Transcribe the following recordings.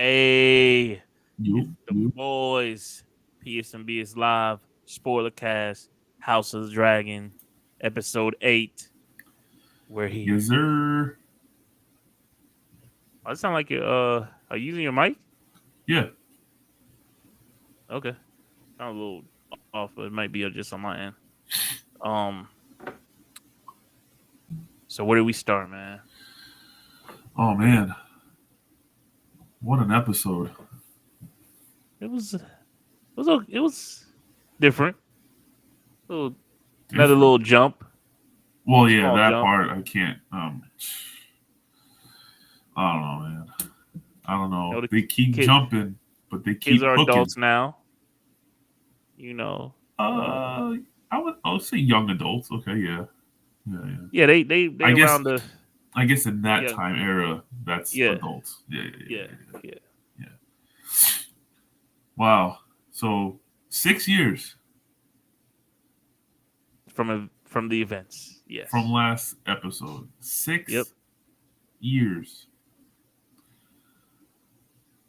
Hey, it's the You. boys. PSMB is live. Spoilercast. House of the Dragon. Episode 8. We're Yes, here. sir. Oh, it sound like you are you using your mic? Yeah. Okay. Sound a little off, but it might be just on my end. Um. So where do we start, man? Oh man, what an episode. It was different. Little, another Different. little jump, Well, yeah, small that jump. part I can't. I don't know, man. I don't You know know. the They keep kid jumping, but they kids keep are hooking. adults now. You know. Uh. Uh, I would say young adults. Okay, yeah, yeah, yeah. Yeah, they I guess around the I guess in that yeah time era, that's yeah adults. Yeah, yeah, yeah, yeah yeah, yeah yeah. Yeah. Wow. So 6 years from the events. from Yes. last episode. Yep. 6 years.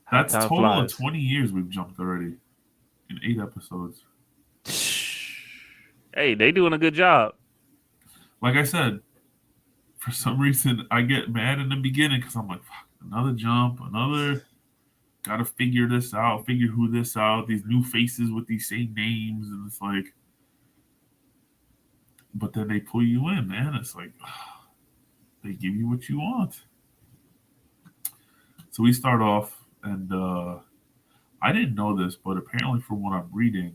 How That's time total of flies. 20 years we've jumped already in 8 episodes. Hey, they doing a good job. Like I said, for some reason I get mad in the beginning because I'm like, fuck, another jump, another. Gotta figure this out, figure who this out. These new faces with these same names, and it's like, but then they pull you in, man. It's like they give you what you want. So we start off, and I didn't know this, but apparently, from what I'm reading,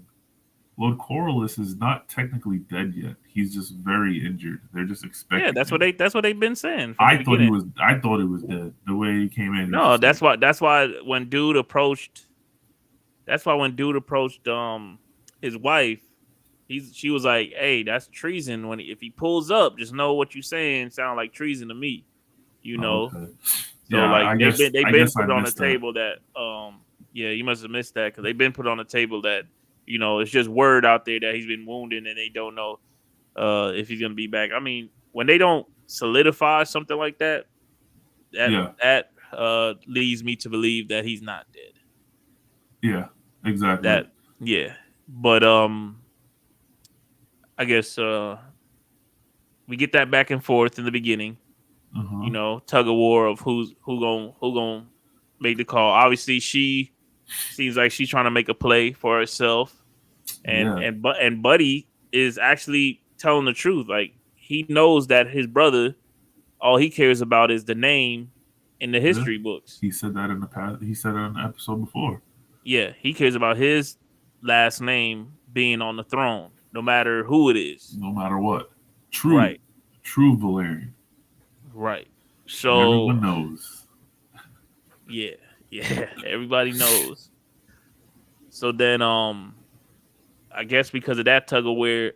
Lord Coralus is not technically dead yet. He's just very injured. They're just Yeah, expecting him. that's what they've been saying from the beginning. I thought he was dead. The way he came in, he was No, just like, that's why when dude approached his wife, she was like, "Hey, that's treason. If he pulls up, just know what you saying sound like treason to me." You oh, know. okay. So Yeah, like they've I been guess I put on the missed that. table that yeah, you must have missed that because they've been put on the table that it's just word out there that he's been wounded and they don't know if he's gonna be back. I mean, when they don't solidify something like that, that Yeah, that leads me to believe that he's not dead. yeah, exactly. That yeah, but I guess we get that back and forth in the beginning. Uh huh. Tug of war of who gon' make the call. Obviously, she seems like she's trying to make a play for herself, and Yeah, Buddy is actually telling the truth. Like he knows that his brother, all he cares about is the name in the yeah. history books. He said that in the past. He said it in the episode before. Yeah, he cares about his last name being on the throne, no matter who it is. No matter what, true, Right, true Valerian, right. and So everyone knows. yeah, yeah, everybody knows. So then, I guess because of that tug of war,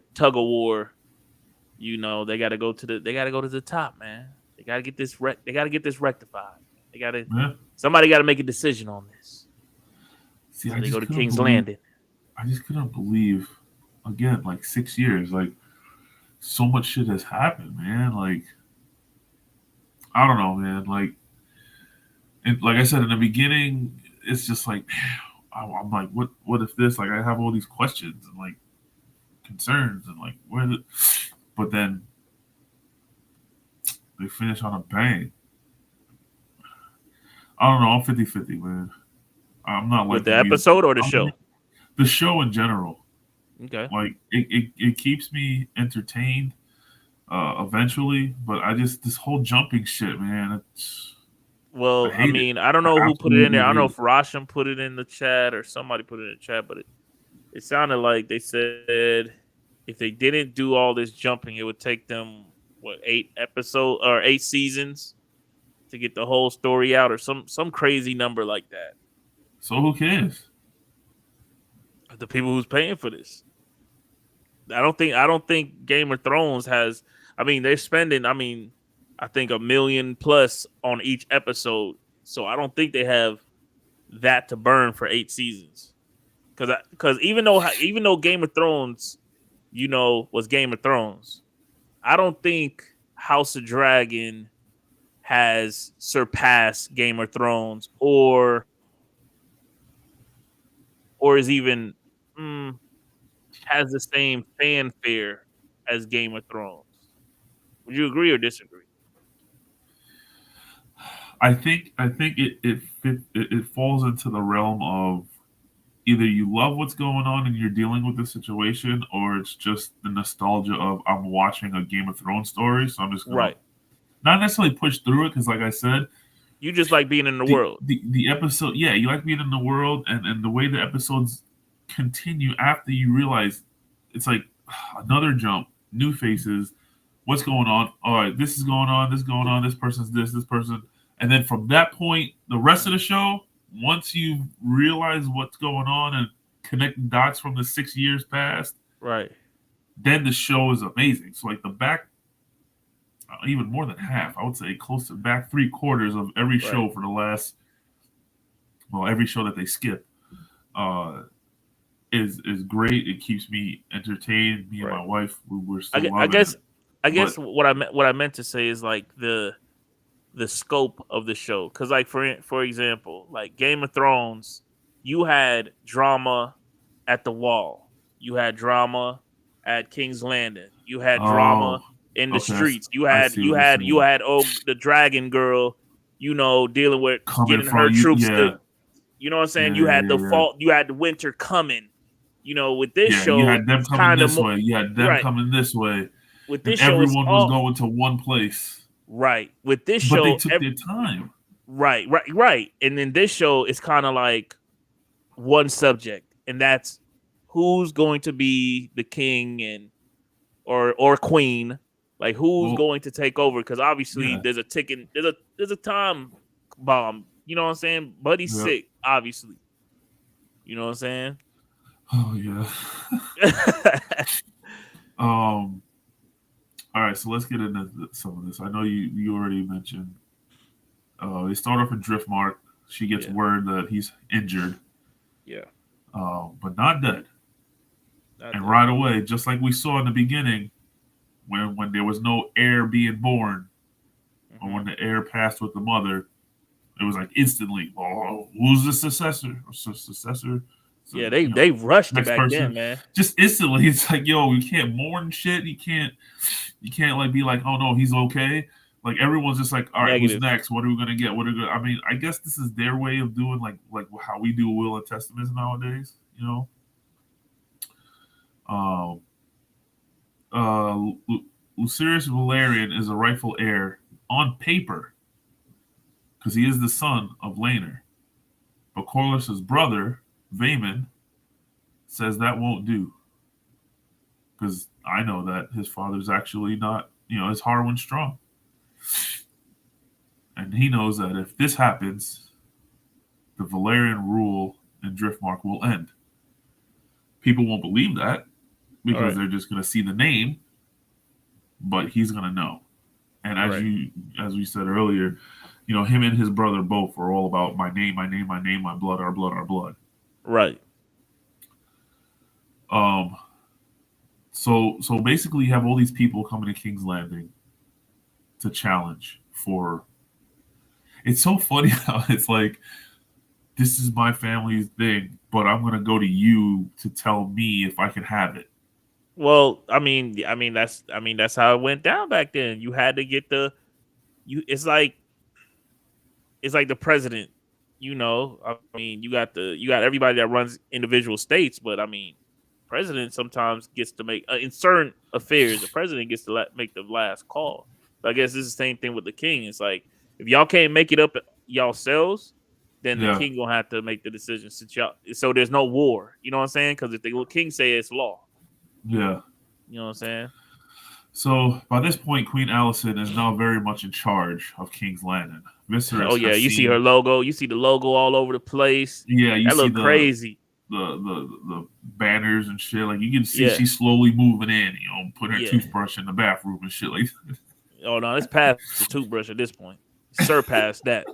they got to go to the top, man. They got to get this rectified. They got to Yeah. somebody got to make a decision on this. See, So they go to King's Landing. I just couldn't believe, again, like 6 years, like so much shit has happened, man. Like I don't know, man. Like I said in the beginning, it's just like I'm like, what if this? Like I have all these questions and like concerns and like where the, but then they finish on a bang. I don't know. I'm 50-50, man. I'm not With the liking either. episode or the I'm, show. the show in general, Okay. like it keeps me entertained eventually, but I just this whole jumping shit, man. I Well, I hate it. mean, I don't I know who put it in there. absolutely I don't know hate it. if Rasham put it in the chat or somebody put it in the chat, but it sounded like they said if they didn't do all this jumping, it would take them 8 episodes or 8 seasons to get the whole story out, or some crazy number like that. So who cares? The people who's paying for this, I don't think Game of Thrones has. I mean, they're spending. I mean, I think 1 million plus on each episode, so I don't think they have that to burn for 8 seasons. Because even though Game of Thrones, was Game of Thrones, I don't think House of Dragon has surpassed Game of Thrones or or is even mm, has the same fanfare as Game of Thrones. Would you agree or disagree? I think it falls into the realm of either you love what's going on and you're dealing with the situation, or it's just the nostalgia of I'm watching a Game of Thrones story, so I'm just gonna Right. not necessarily push through it because, like I said, You just like being in the the, world. the episode, yeah, you like being in the world, and the way the episodes continue after you realize it's like another jump, new faces, what's going on? All right, this is going on, this is going on, this person's this person, and then from that point, the rest of the show, once you realize what's going on and connect dots from the 6 years past, Right. then the show is amazing. So like the back, even more than half, I would say close to back 3/4 of every Right. show for the last, well, every show that they skip, uh, is great. It keeps me entertained. Me and Right. my wife, we're I, still gue- I loving it. guess I But guess what I meant to say is like the scope of the show, because like for example, like Game of Thrones, you had drama at the Wall, you had drama at King's Landing, you had oh, drama in the okay, streets, I see what you're you saying. had the dragon girl, dealing with Coming getting her from you, troops to, yeah, you know what I'm saying. yeah, You yeah, had the yeah, yeah. fall, you had the winter coming. With this Yeah, you show, had them it's coming kind of this more way. You had them right. coming this way, With and this show, it's everyone was all going to one place. right. With this But they show, took their time. right. And then this show is kind of like one subject, and that's who's going to be the king and or queen, like who's Well, going to take over. Because obviously, yeah, there's a time bomb. You know what I'm saying? Buddy's yeah. sick. Obviously, you know what I'm saying. Oh yeah. um. All right, so let's get into some of this. I know you already mentioned. They start off in Driftmark. She gets Yeah, word that he's injured, yeah, but not dead. not And that. right away, just like we saw in the beginning, when there was no heir being born, or Hmm. when the heir passed with the mother, it was like instantly, oh, who's the successor? Or successor? So, Yeah, they rushed it next back then, person. man. Just instantly, it's like, yo, you can't mourn shit. You can't like be like, oh no, he's okay. Like everyone's just like, all right, who's Negative. next? What are we gonna get? What are we gonna? I mean, I guess this is their way of doing like how we do will and testaments nowadays. Um, Lucerys Valerian is a rightful heir on paper because he is the son of Laenor. But Corlys's brother, Vaemon, says that won't do because I know that his father's actually not, is Harwin strong. And he knows that if this happens, the Valerian rule in Driftmark will end. People won't believe that All because right, they're just going to see the name, but he's going to know. And right, as we said earlier, him and his brother both are all about my name, my name, my name, my blood, our blood, our blood. right. Um, so basically, you have all these people coming to King's Landing to challenge for. It's so funny how it's like, this is my family's thing, but I'm gonna go to you to tell me if I can have it. Well, that's how it went down back then. You had to get the you. It's like the president. I mean, you got everybody that runs individual states, but I mean, president sometimes gets to make in certain affairs. The president gets to make the last call. But I guess this is the same thing with the king. It's like if y'all can't make it up yourselves, then the Yeah, king gonna have to make the decision. Since y'all, so there's no war. You know what I'm saying? Because if the king say it's law, yeah. you know what I'm saying? So by this point, Queen Alicent is now very much in charge of King's Landing. Oh Viserys yeah, has you see her seen, logo. You see the logo all over the place. yeah, you That see look crazy. the banners and shit. Like you can see Yeah, she's slowly moving in, putting her yeah. toothbrush in the bathroom and shit like that. Oh no, it's past the toothbrush at this point. Surpassed that.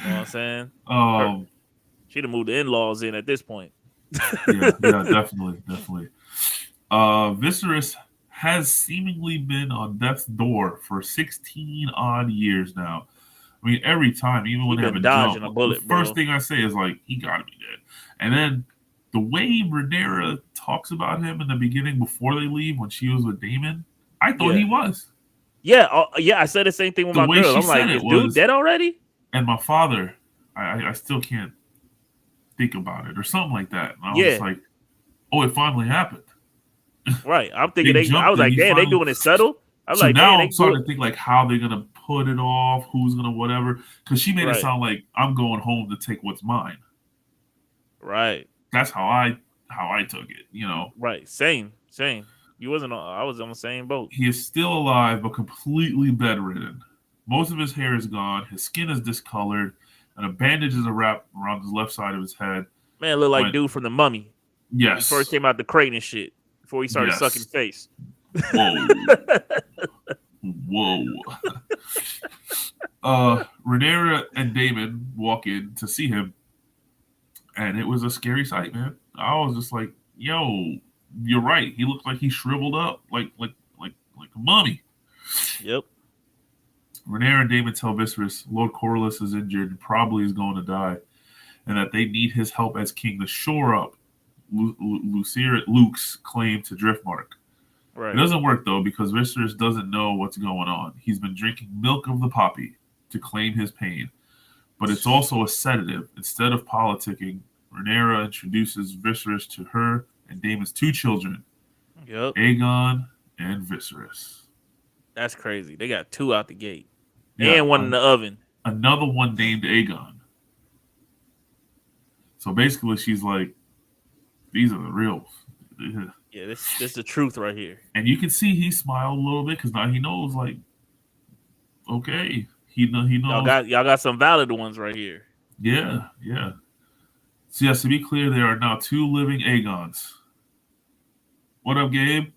You know what I'm saying? Her, Um, she'd have moved the in-laws in at this point. yeah, yeah, definitely, definitely. Viserys has seemingly been on death's door for 16 odd years now. I mean, every time, even when He they have a been jump, dodging a the bullet, first bro. thing I say is like, he gotta be dead. And then the way Rhaenyra talks about him in the beginning before they leave when she was with Daemon, I thought he Yeah. was. Yeah, yeah, I said the same thing with The my way girl. she I'm said like, it is dude was, dead already? and my father, I still can't think about it or something like that. And I was just Yeah, like, oh, it finally happened. right. I'm thinking They I jumped was it. like, He damn, they finally. doing it subtle. I'm So like, damn, now they I'm do it starting to think like how they're gonna put it off, who's gonna whatever. Because she made it right, sound like I'm going home to take what's mine. right, That's how I took it. You know, right. Same. You wasn't. I was on the same boat. he is still alive but completely bedridden. Most of his hair is gone. His skin is discolored, and a bandage is wrapped around the left side of his head. Man, look like When dude from the Mummy when he first yes, came out the crate and shit. Before he started sucking yes, face. whoa, whoa. Rhaenyra and Damon walk in to see him, and it was a scary sight, man. I was just like, "Yo, you're right. He looked like he shriveled up, like a mummy." Yep. Rhaenyra and Damon tell Viserys Lord Corlys is injured and probably is going to die, and that they need his help as king to shore up Luke's claim to Driftmark. It Right. doesn't work though because Viserys doesn't know what's going on. He's been drinking milk of the poppy to claim his pain, but it's also a sedative. Instead of politicking, Rhaenyra introduces Viserys to her and Daemon's two children, Yep. Aegon and Viserys. That's crazy. They got two out the gate Yeah, and one in the oven. another one named Aegon. So basically, she's like, "These are the reals." Yeah, this is the truth right here. And you can see he smiled a little bit because now he knows, like, okay, he knows. Y'all got some valid ones right here. Yeah, yeah. So yes, to be clear, there are now two living Aegons. What up, Gabe?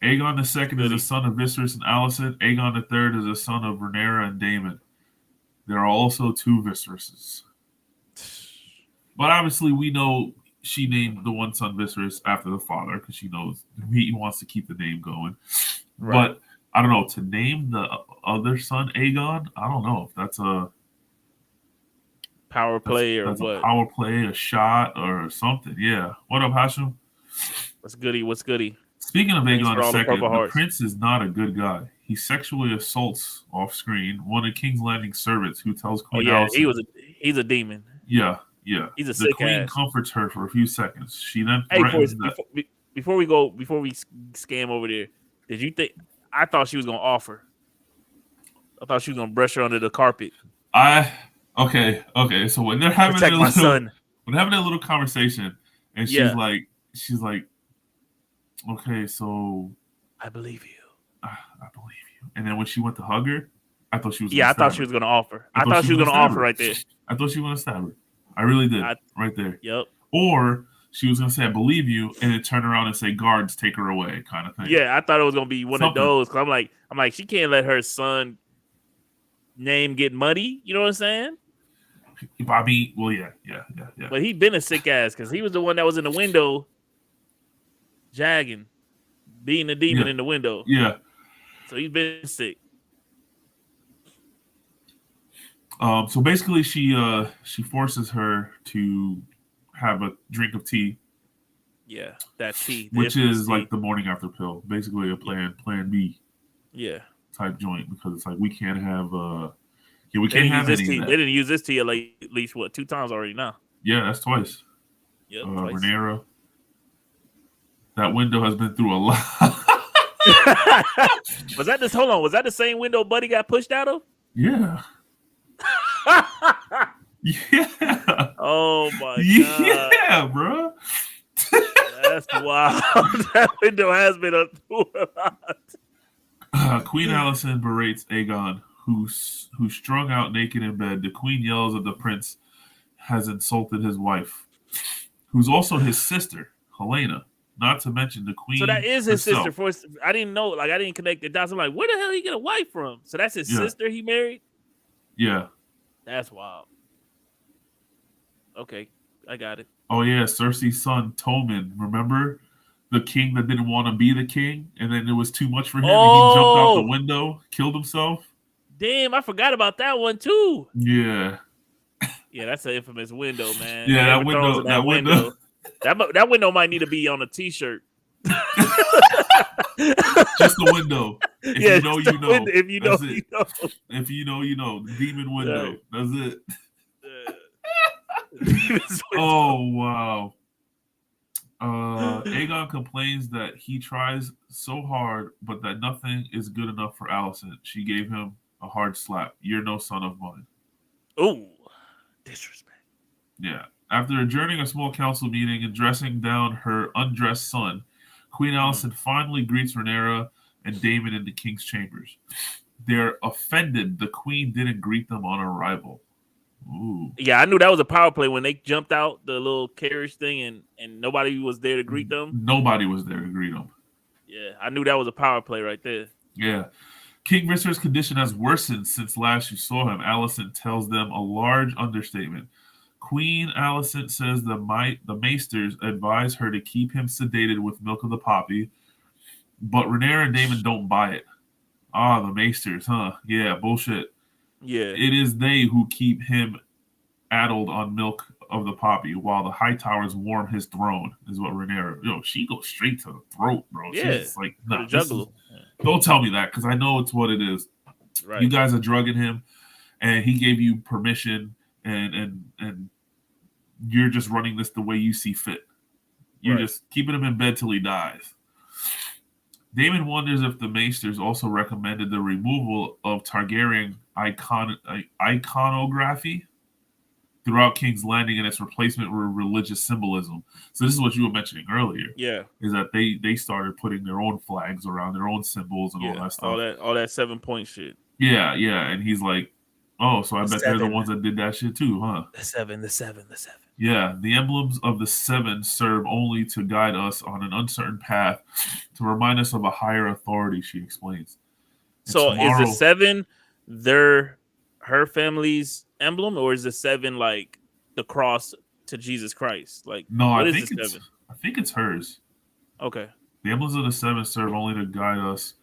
Aegon the second is the Goody. son of Viserys and Alicent. Aegon the third is the son of Rhaenyra and Daemon. There are also two Viseryses. But obviously, we know she named the one son Viserys after the father because she knows he wants to keep the name going. Right. But I don't know, to name the other son Aegon, I don't know if Power play or that's a what? power play, a shot, or something. Yeah. What up, Hashim? What's goody? What's goody? Speaking of Thanks Aegon for all the Purple II, the Hearts. prince is not a good guy. He sexually assaults off screen one of King's Landing's servants who tells Oh Queen yeah, Alicent. he's a demon. Yeah, yeah. He's a The sick queen ass. comforts her for a few seconds. She then Hey, threatens that. before we scam over there, did you think? I thought she was gonna offer. I thought she was gonna brush her under the carpet. Okay. So when they're having Protect my son. a little conversation, and Yeah, she's like, okay, so I believe you. I believe you. And then when she went to hug her, I thought she was gonna Yeah, I thought stab she her. was gonna offer. I thought she was gonna stab offer her. right there. I thought she was gonna stab her. I really did. I, Right there. yep. Or she was gonna say, "I believe you," and then turn around and say, "Guards, take her away," kind of thing. Yeah, I thought it was gonna be one of Something. those. Cause I'm like, she can't let her son name get muddy. You know what I'm saying? Bobby. Well, yeah. But he been a sick ass because he was the one that was in the window, jagging, beating the demon Yeah. in the window. Yeah. So he's been sick. So basically, she forces her to have a drink of tea, Yeah, that tea, the which infamous is tea. like the morning after pill, basically a plan B Yeah, type joint because it's like we can't have we they can't didn't use have this any tea. of They that. didn't use this tea like at least what 2 times already now. Yeah, that's twice. Yep, twice. Rhaenyra, that window has been through a lot. Was that this? Hold on, was that the same window Buddy got pushed out of? Yeah. Yeah. Oh my god, Yeah, bro. that's wild. That window has been up through a lot. Queen Alicent berates Aegon, who's strung out naked in bed. The queen yells that the prince has insulted his wife, who's also his sister, Helena. Not to mention the queen. So that is his herself. sister. I didn't know. Like I didn't connect the dots. I'm like, where the hell he get a wife from? So that's his sister he married. Yeah. That's wild. Okay, I got it. Oh yeah, Cersei's son Tommen. Remember the king that didn't want to be the king, and then it was too much for him, and he jumped out the window, killed himself. Damn, I forgot about that one too. Yeah. Yeah, that's an infamous window, man. Yeah, Game that of Thrones window. in That that window. window. That window might need to be on a T-shirt. Just the window. If Yeah, you know, just you the know. window. If you know, That's it. you know. If you know, you know. Demon window. Right. That's it. Demon's window. Oh wow. Aegon complains that he tries so hard, but that nothing is good enough for Alicent. She gave him a hard slap. You're no son of mine. Ooh, disrespect. Yeah. After adjourning a small council meeting and dressing down her undressed son, Queen Alicent finally greets Rhaenyra and Daemon in the king's chambers. They're offended the queen didn't greet them on arrival. Ooh. Yeah, I knew that was a power play when they jumped out the little carriage thing and nobody was there to greet them. Nobody was there to greet them. Yeah, I knew that was a power play right there. Yeah. King Viserys' condition has worsened since last you saw him. Alicent tells them a large understatement. Queen Alicent says the maesters advise her to keep him sedated with milk of the poppy, but Rhaenyra and Daemon don't buy it. Ah, the maesters, huh? Yeah, bullshit. Yeah. It is they who keep him addled on milk of the poppy while the high towers warm his throne, is what Rhaenyra. Yo, she goes straight to the throat, bro. Yeah. She's like, nah, don't tell me that because I know it's what it is. Right. You guys are drugging him, and he gave you permission, and you're just running this the way you see fit. You're just keeping him in bed till he dies. Daemon wonders if the Maesters also recommended the removal of Targaryen iconography throughout King's Landing and its replacement with religious symbolism. So this is what you were mentioning earlier. Yeah. Is that they started putting their own flags around, their own symbols and all that stuff. All that 7-point shit. Yeah. And he's like, oh, so I bet they're the ones that did that shit too, huh? The seven. Yeah, the emblems of the seven serve only to guide us on an uncertain path, to remind us of a higher authority, she explains. And so is the seven her family's emblem, or is the seven like the cross to Jesus Christ? Like, no, what I is think the it's seven? I think it's hers. Okay. The emblems of the seven serve only to guide us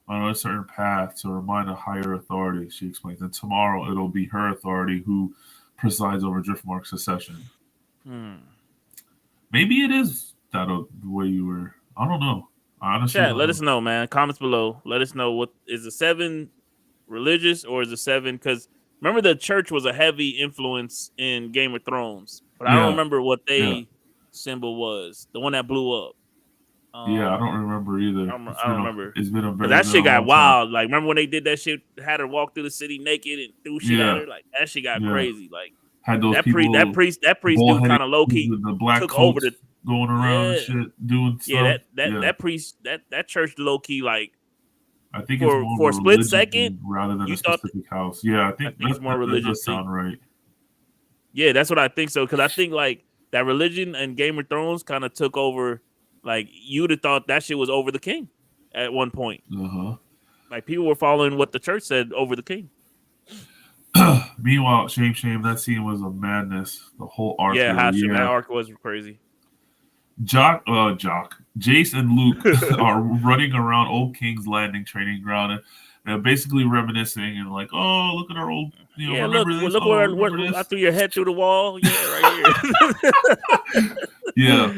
on a certain path, to remind a higher authority, she explains. And tomorrow it'll be her authority who presides over Driftmark succession. Maybe it is that the way you were. I don't know. Honestly, Chat, let us know, man. Comments below. Let us know, what is the seven religious, or is the seven? Because remember, the church was a heavy influence in Game of Thrones, but I don't remember what they symbol was. The one that blew up. I don't remember either. I don't remember. It's been a very that shit got wild. Time. Like, remember when they did that shit? Had her walk through the city naked and threw shit at her. Like, that shit got crazy. Like, had those that people, priest dude kind of low key the black took over the going around and shit, doing stuff. That priest, that church low key, like, I think for, it's more for a split second rather than a specific house. Yeah, I think it's more religious. That does sound right. Yeah, that's what I think so. Because I think like that religion and Game of Thrones kind of took over. Like, you'd have thought that shit was over the king at one point. Like, people were following what the church said over the king. Meanwhile, shame, that scene was a madness. The whole arc. Yeah, that arc was crazy. Jace and Luke are running around Old King's Landing training ground, and they're basically reminiscing and like, oh, look at our old, look where I threw your head through the wall. Yeah, right here. Yeah.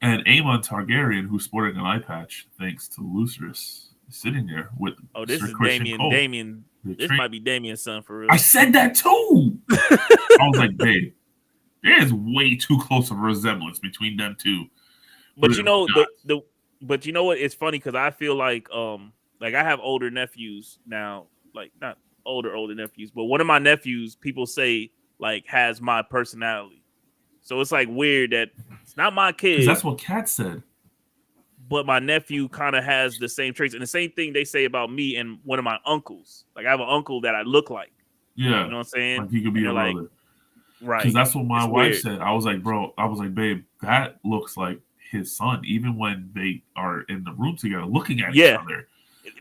And Aemon Targaryen, who's sporting an eye patch thanks to Lucerys, sitting there with this Sir is Christian Damien. This might be Damien's son for real. I said that too. I was like, babe, there is way too close of a resemblance between them two. But you know, but you know what? It's funny because I feel like I have older nephews now, like not older nephews, but one of my nephews, people say like has my personality. So it's like weird that it's not my kid. That's what Kat said. But my nephew kind of has the same traits. And the same thing they say about me and one of my uncles. Like, I have an uncle that I look like. Yeah. You know what I'm saying? Like, he could be your brother. Like, right. Because that's what my wife said. I was like, babe, that looks like his son, even when they are in the room together looking at each other.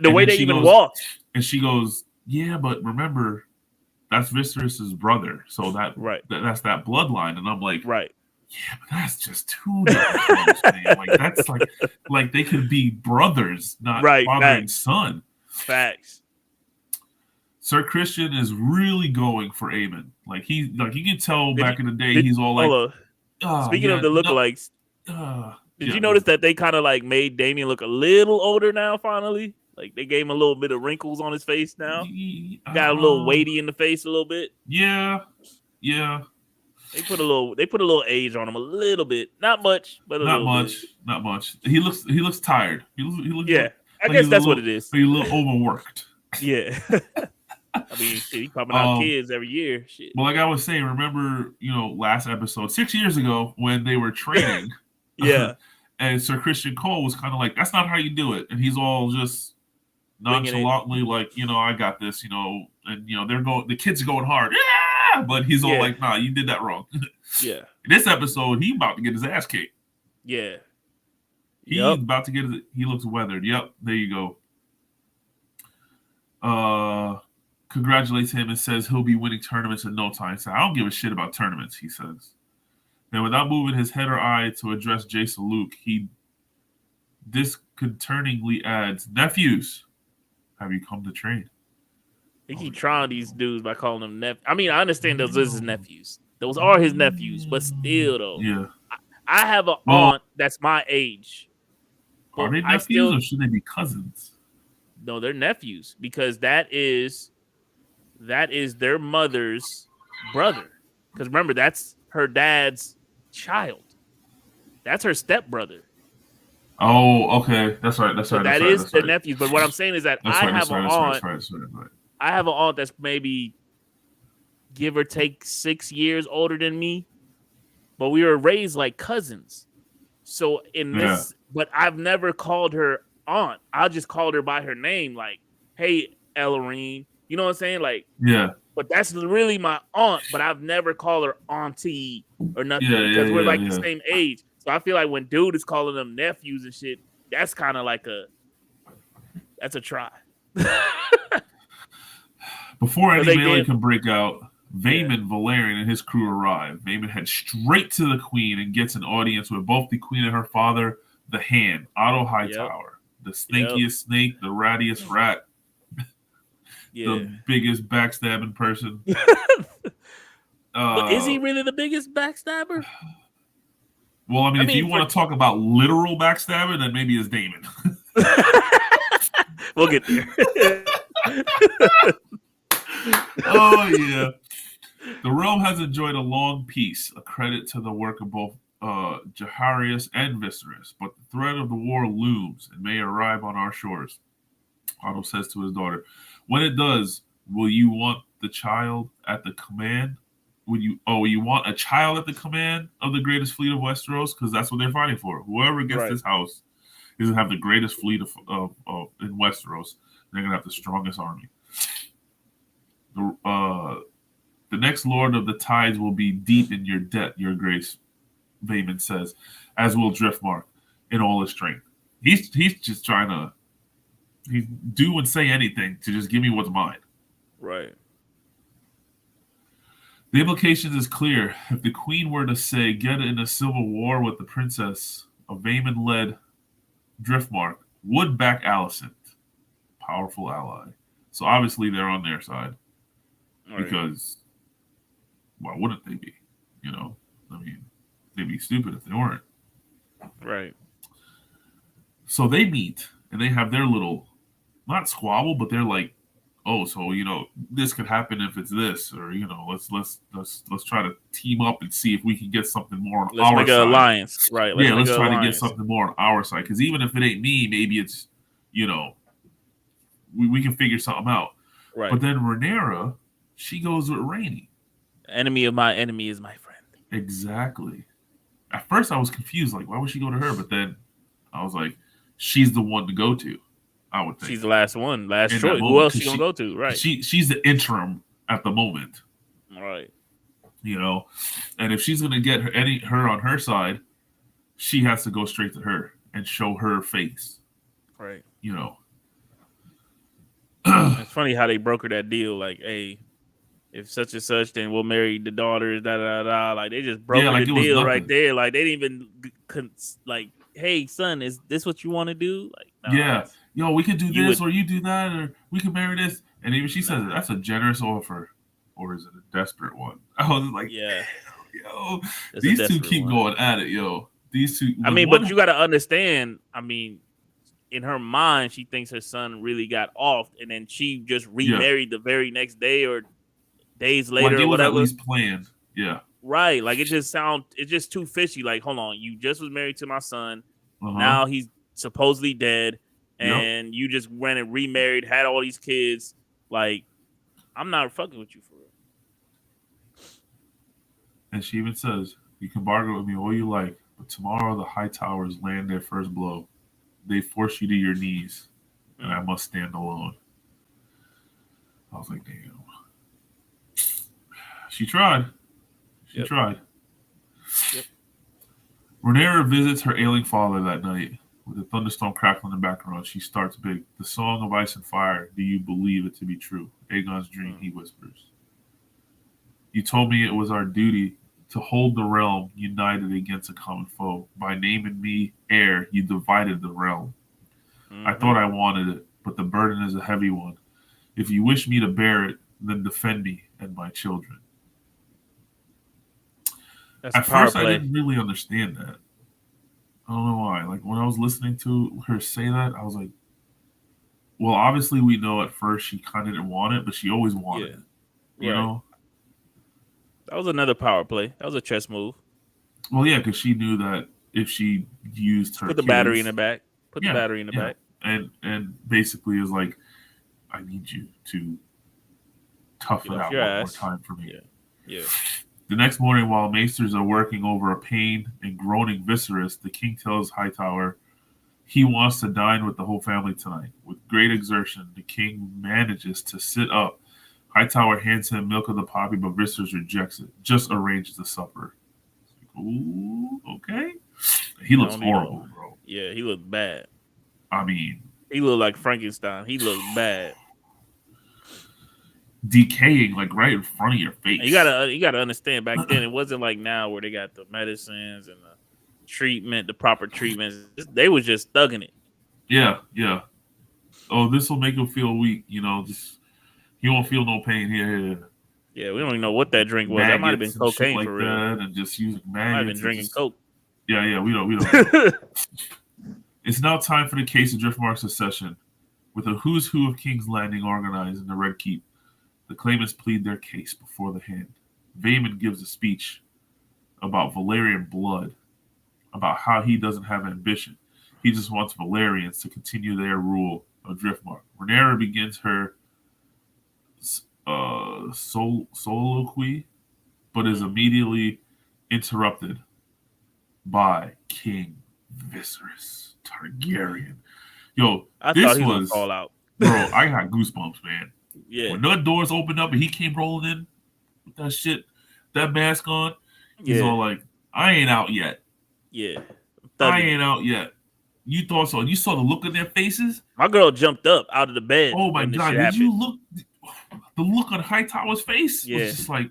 The way they even walk. And she goes, yeah, but remember, that's Viserys' brother. So that's that bloodline. And I'm like, right. Yeah, but that's just too different. Like, that's like they could be brothers, not father and son. Facts. Sir Christian is really going for Aemon. Like you can tell back in the day, he's all like, hold on. Speaking of the no, lookalikes, did you go notice ahead. that they kind of like made Damien look a little older now? Finally, like they gave him a little bit of wrinkles on his face now. Got a little weighty in the face a little bit. Yeah. They put a little age on him a little bit, not much, but a little bit. Not much. He looks tired. He looks yeah. I guess that's what it is. He's a little overworked. Yeah. I mean, shit, he's popping out kids every year. Shit. Well, like I was saying, remember, last episode 6 years ago when they were training. Yeah. And Sir Christian Cole was kind of like, "That's not how you do it," and he's all just nonchalantly like, "I got this," and the kids are going hard. Yeah! But he's all like, "Nah, you did that wrong." Yeah. In this episode, he about to get his ass kicked. Yeah. He's about to get he looks weathered. Yep, there you go. Congratulates him and says he'll be winning tournaments in no time. So I don't give a shit about tournaments, he says. And without moving his head or eye to address Jason Luke, he disconcertingly adds, "Nephews, have you come to train?" He keep trying these dudes by calling them nephews. I mean, I understand those are his nephews. Those are his nephews, but still, though. Yeah. I have an aunt that's my age. Are they nephews or should they be cousins? No, they're nephews because that is their mother's brother. Because remember, that's her dad's child. That's her stepbrother. Oh, okay. That's right. So that is their nephews. But what I'm saying is that I have an aunt. I have an aunt that's maybe give or take 6 years older than me, but we were raised like cousins. So but I've never called her aunt. I just called her by her name, like, "Hey, Ellerine." You know what I'm saying? Like, yeah. But that's really my aunt, but I've never called her auntie or nothing because we're like the same age. So I feel like when dude is calling them nephews and shit, that's kind of like that's a try. Before any melee can break out, Vaemon, Valerian, and his crew arrive. Vaemon heads straight to the queen and gets an audience with both the queen and her father, the Hand, Otto Hightower, the snakiest snake, the rattiest rat, the biggest backstabbing person. But is he really the biggest backstabber? Well, I mean if you want to talk about literal backstabber, then maybe it's Daemon. We'll get there. Oh, yeah. The realm has enjoyed a long peace, a credit to the work of both Jaharius and Viserys, but the threat of the war looms and may arrive on our shores. Otto says to his daughter, "When it does, will you want the child at the command? Will you want a child at the command of the greatest fleet of Westeros? Because that's what they're fighting for. Whoever gets this house is going to have the greatest fleet of in Westeros. They're going to have the strongest army. The next Lord of the Tides will be deep in your debt, Your Grace," Vaemon says, "as will Driftmark in all his strength." He's just trying to do and say anything to just give me what's mine. Right. The implications is clear. If the queen were to say, get in a civil war with the princess, a Vaemon-led Driftmark would back Alicent, powerful ally. So obviously they're on their side. Right. Because why wouldn't they be? I mean, they'd be stupid if they weren't. Right. So they meet and they have their little, not squabble, but they're like, "Oh, so this could happen if it's this, or let's try to team up and see if we can get something more on our side. Let's make an alliance, right? Let's try to get something more on our side, because even if it ain't me, maybe it's we can figure something out." Right. But then Rhaenyra, she goes with Rhaenys. Enemy of my enemy is my friend. Exactly. At first, I was confused, like, why would she go to her? But then I was like, she's the one to go to. I would think she's the last choice. Who else she gonna go to? Right. She's the interim at the moment. Right. And if she's gonna get her on her side, she has to go straight to her and show her face. Right. It's funny how they brokered that deal. Like, hey, if such and such, then we'll marry the daughters. Da da da. Like they just brokered the deal right there. Like they didn't even hey son, is this what you want to do? Like, no, Yeah, that's yo, we could do you this would or you do that or we could marry this. And even she says nah. that's a generous offer, or is it a desperate one? I was like, Yeah, damn, yo, it's a these two desperate keep one. going at it, yo. These two, I like mean, but one, you got to understand. I mean, in her mind, she thinks her son really got off, and then she just yeah, remarried the very next day or days like later it or was at whatever. least planned. Yeah, Right? Like it's just too fishy. Like, hold on, you just was married to my son. uh huh, Now he's supposedly dead, yep. and you just went and remarried, had all these kids. Like, I'm not fucking with you for real. And she even says, "You can bargain with me all you like, but tomorrow the high towers land their first blow. They force you to your knees, and I Mm. must stand alone." I was like, "Damn." She tried. She Yep. tried. Yep. Rhaenyra visits her ailing father that night. With a thunderstorm crackling in the background, she starts big. "The song of ice and fire, do you believe it to be true? Aegon's dream," Mm. he whispers. "You told me it was our duty to hold the realm united against a common foe. By naming me heir, you divided the realm. I Mm-hmm. thought I wanted it, but the burden is a heavy one. If you wish me to bear it, then defend me and my children." That's a At power first, I play. didn't really understand that. I don't know why. Like when I was listening to her say that, I was like, well, obviously we know at first she kind of didn't want it, but she always wanted Yeah. it. You Right. know? That was another power play. That was a chess move. Well, yeah, because she knew that if she used her Put the battery in the kids, back. Put the yeah, battery in the yeah, back. and basically is like, I need you to tough Get it off out your one more ass. time for me. Yeah. Yeah. The next morning, while maesters are working over a pained and groaning Viserys, the king tells Hightower he wants to dine with the whole family tonight. With great exertion, the king manages to sit up. Hightower hands him milk of the poppy, but Viserys rejects it. Just arranges the supper. Ooh, okay. He I looks don't need no. horrible, bro. Yeah, he looked bad. I mean, He looked like Frankenstein. He looked bad. decaying like right in front of your And face. you gotta understand back then it wasn't like now where they got the medicines and the treatment, the proper treatments. They was just thugging it. Yeah, yeah. Oh, this will make him feel weak. You know, just he won't feel no pain here. Yeah, we don't even know what that drink was. That might have been Maggots and shit cocaine for like real. that, and just using He might have been maggots and drinking just coke. yeah, we don't know. It's now time for the case of Driftmark's succession. With a who's who of King's Landing organized in the Red Keep, the claimants plead their case before the hand. Vaemond gives a speech about Valyrian blood, about how he doesn't have ambition. He just wants Valyrians to continue their rule of Driftmark. Rhaenyra begins her soliloquy, but is immediately interrupted by King Viserys Targaryen. Yo, I thought this he was gonna was, fall out. bro, I got goosebumps, man. Yeah, When the doors opened up and he came rolling in with that shit, that mask on, he's yeah, all like, I ain't out yet. yeah. I'm I thugging it. ain't out yet. You thought so. You saw the look on their faces? My girl jumped up out of the bed Oh my when this God. shit Did happened. you look? The look on Hightower's face was Yeah, just like, yeah.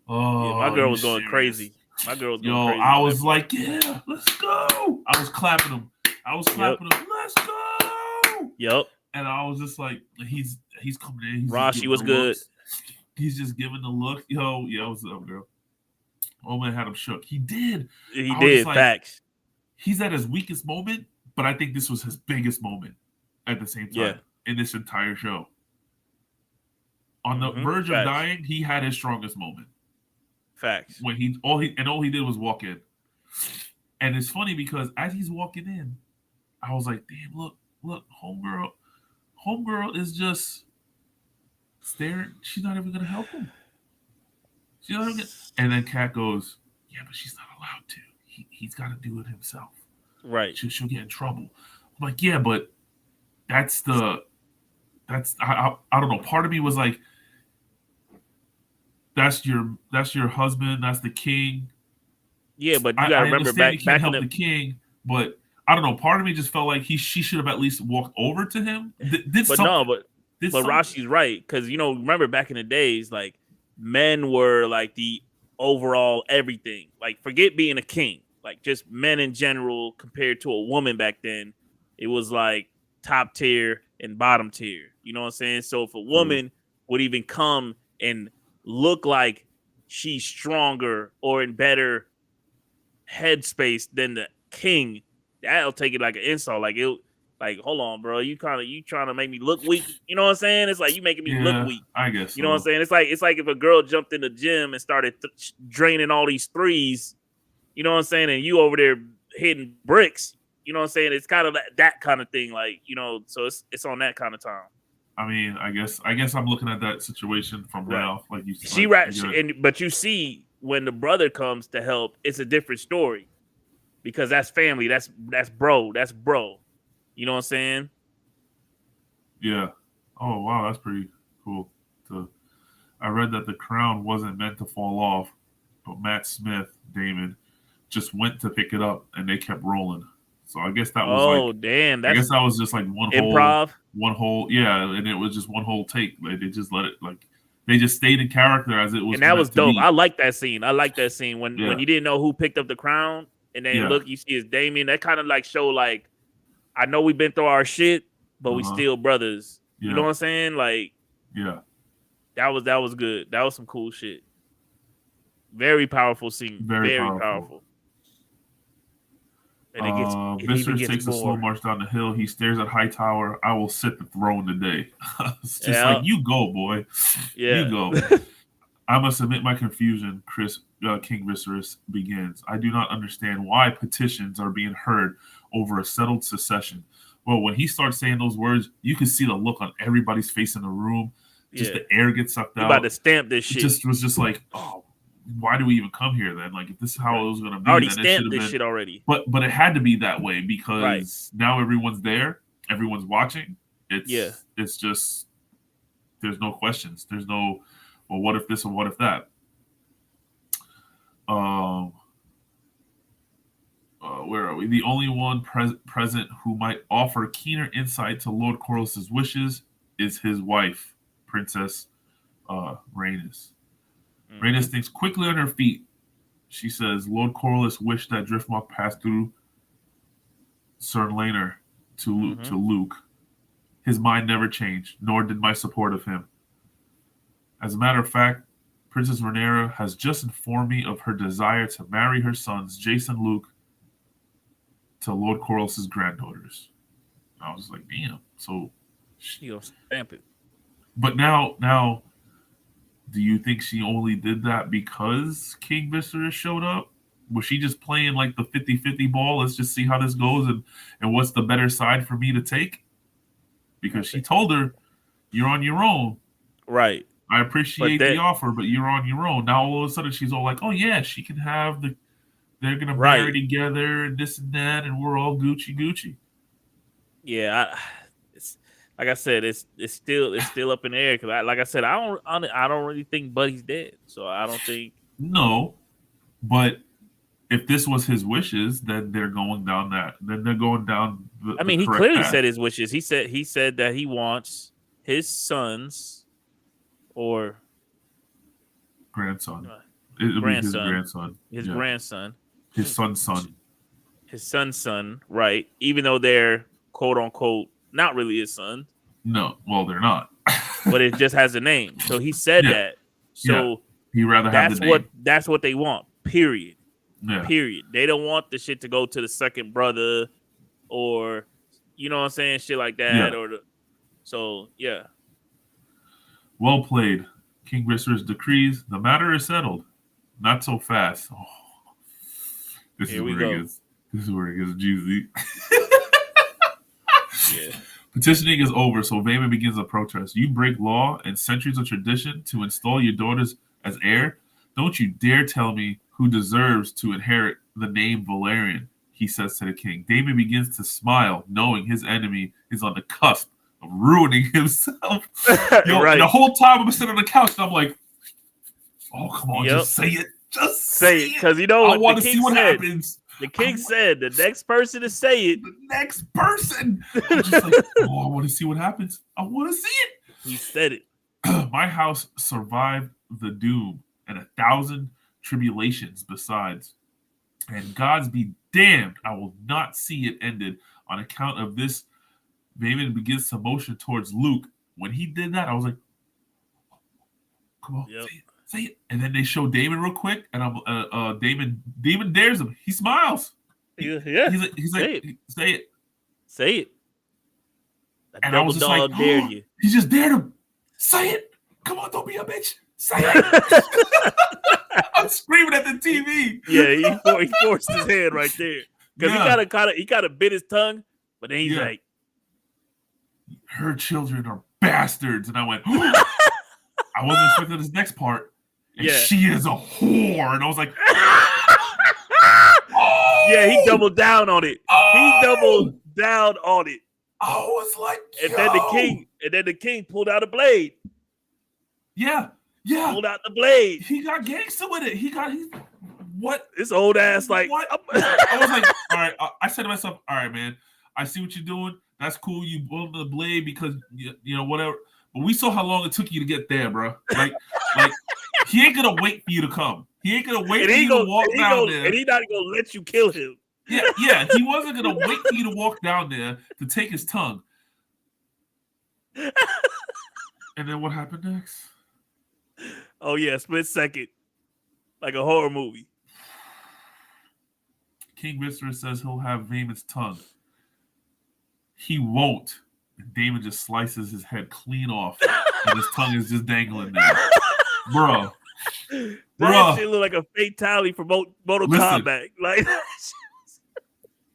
My oh, girl you was going serious? crazy. My girl was going Yo, crazy I on that was part. like, yeah, let's go. I was clapping him. Yep, Let's go. yep. And I was just like, he's coming in. He's just Rashi giving was the good. looks. He's just giving the look. Yo, what's up, girl? Oh man, had him shook. He did. He I was just did like, facts. he's at his weakest moment, but I think this was his biggest moment at the same Yeah. time in this entire show. On the Mm-hmm. verge of Facts. dying, he had his strongest moment Facts. when all he did was walk in. And it's funny because as he's walking in, I was like, damn, look, homegirl is just staring. She's not even gonna help him. She's not even gonna... And then Kat goes, yeah, but she's not allowed to. He's got to do it himself. Right. She'll get in trouble. I'm like, yeah, but that's I don't know. Part of me was like, that's your husband. That's the king. Yeah, but you gotta I remember understand you can't back in help the the king, but I don't know. Part of me just felt like she should have at least walked over to him. Did but no, something. but Did but something. Rashi's right because remember back in the days, like men were like the overall everything. Like forget being a king. like just men in general compared to a woman back then, it was like top tier and bottom tier. You know what I'm saying? So if a woman would even come and look like she's stronger or in better headspace than the king, that'll take it like an insult. Like it, like hold on, bro, you trying to make me look weak. You know what I'm saying? It's like you making me look Yeah, weak. I guess You know what I'm so. saying? It's like if a girl jumped in the gym and started draining all these threes. You know what I'm saying? And you over there hitting bricks. You know what I'm saying? It's kind of that kind of thing. Like so it's on that kind of time. I mean, I guess I'm looking at that situation from Right. now, like you She like. right, but you see when the brother comes to help, it's a different story because that's family. That's bro. That's bro. You know what I'm saying? Yeah. Oh wow, that's pretty cool. I read that the crown wasn't meant to fall off, but Matt Smith, Damon, just went to pick it up and they kept rolling. So I guess that was Oh damn, I that's guess that was just like improv. yeah, and it was just one whole take. Like they just let it they just stayed in character as it was And that was meant to dope. I be. like that scene. I like that scene when Yeah, you didn't know who picked up the crown, and then yeah, look, you see it's Damien. That kind of like show like I know we've been through our shit, but we uh-huh. still brothers. You know Yeah, what I'm saying? Like yeah, that was good. That was some cool shit. Very powerful scene. very Very powerful. powerful. And it even Viserys gets takes a slow more. march down the hill. He stares at Hightower. I will sit the throne today. It's just like Yeah. you go, boy. You Yeah. go. I must admit my confusion, King Viserys begins. I do not understand why petitions are being heard over a settled secession. Well, when he starts saying those words, you can see the look on everybody's face in the room. Just Yeah. the air gets sucked You about to out. stamp this It shit. just was just like, oh, why do we even come here then? Like, if this is how Right. it was going to I be, already then it should stamped have this been. shit already. But it had to be that way Right. because now everyone's there, everyone's watching. Yeah. It's just there's no questions. There's no, well, what if this or what if that? Um, where are we? The only one present who might offer keener insight to Lord Corlys's wishes is his wife, Princess Rhaenys. Mm-hmm. Rhaenys thinks quickly on her feet. She says, Lord Corlys wished that Driftmark pass through Sir Laner to Luke. His mind never changed, nor did my support of him. As a matter of fact, Princess Rhaenyra has just informed me of her desire to marry her sons, Jason and Luke, to Lord Corlys's granddaughters. I was like, damn. So She gonna stamp it. But now, do you think she only did that because King Viserys showed up? Was she just playing like the 50-50 ball? Let's just see how this goes and what's the better side for me to take? Because she told her, you're on your own. Right. I appreciate the offer, but you're on your own. Now all of a sudden she's all like, oh yeah, she can have they're gonna marry together and this and that, and we're all Gucci. Yeah, it's like I said, it's still up in the air because like I said, I don't really think Buddy's dead, so I don't think. No, but if this was his wishes, then they're going down that. Then they're going down I mean, the he correct clearly path. said his wishes. He said that he wants his sons or grandson. It'll be his grandson. His son's son, right? Even though they're quote unquote not really his son. No, well, they're not. But it just has a name. So he said that. So he'd rather have the name. That's what they want. Period. Yeah. Period. They don't want the shit to go to the second brother or you know what I'm saying, shit like that. Yeah. So yeah. Well played. King Viserys decrees the matter is settled. Not so fast. Oh. This is where it gets juicy. Yeah. Petitioning is over, so Vaemon begins a protest. You break law and centuries of tradition to install your daughters as heir? Don't you dare tell me who deserves to inherit the name Valerian, he says to the king. Daemon begins to smile, knowing his enemy is on the cusp of ruining himself. Yo, right. And the whole time I'm sitting on the couch and I'm like, oh, come on, just say it. Just say it. Because you know I want to see what happens. The king said the next person to say it. The next person. I'm just like, oh, I want to see what happens. I want to see it. He said it. My house survived the doom and 1,000 tribulations besides. And gods be damned, I will not see it ended on account of this. Daemon begins to motion towards Luke. When he did that, I was like, come on, Yep. say it. And then they show Daemon real quick, and Daemon dares him. He smiles. Yeah. He's like, say it. Say it. A and I was just like, dared you. He just dared him. Say it. Come on, don't be a bitch. Say it. I'm screaming at the TV. Yeah, he forced his hand right there because he kind of bit his tongue, but then he's like, her children are bastards, and I went. I wasn't expecting this next part. And she is a whore, and I was like, yeah, he doubled down on it. He doubled down on it. I was like, and then the king pulled out a blade. Yeah. Pulled out the blade. He got gangster with it. What? This old ass like. What? I was like, all right. I said to myself, all right, man. I see what you're doing. That's cool. You pulled the blade because you know whatever. But we saw how long it took you to get there, bro. Like he ain't gonna wait for you to come. He ain't gonna wait for you to walk down there. And he's not gonna let you kill him. Yeah. He wasn't gonna wait for you to walk down there to take his tongue. And then what happened next? Oh yeah, split second, like a horror movie. King Viserys says he'll have Daemon's tongue. He won't. And Daemon just slices his head clean off, and his tongue is just dangling there, bro. That shit look like a fatality for Mortal Kombat. Like,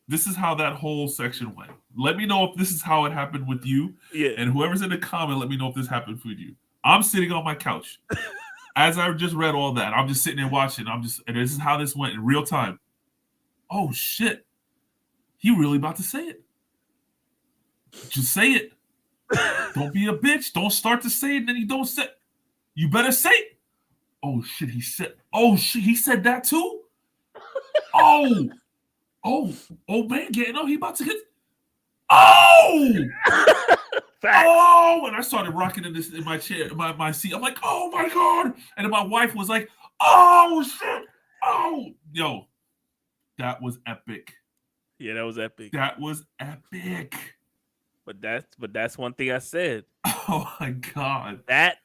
this is how that whole section went. Let me know if this is how it happened with you. Yeah. And whoever's in the comment, let me know if this happened with you. I'm sitting on my couch. As I just read all that, I'm just sitting there watching. And this is how this went in real time. Oh, shit. He really about to say it. Just say it. Don't be a bitch. Don't start to say it, and then you don't say it. You better say it. Oh, shit. He said that too? Oh, man, getting up. He about to get... Oh! Oh, and I started rocking in my chair, my seat. I'm like, oh my God. And then my wife was like, oh shit. Oh, yo, that was epic. Yeah, that was epic. That was epic. But that's one thing I said. Oh my God. That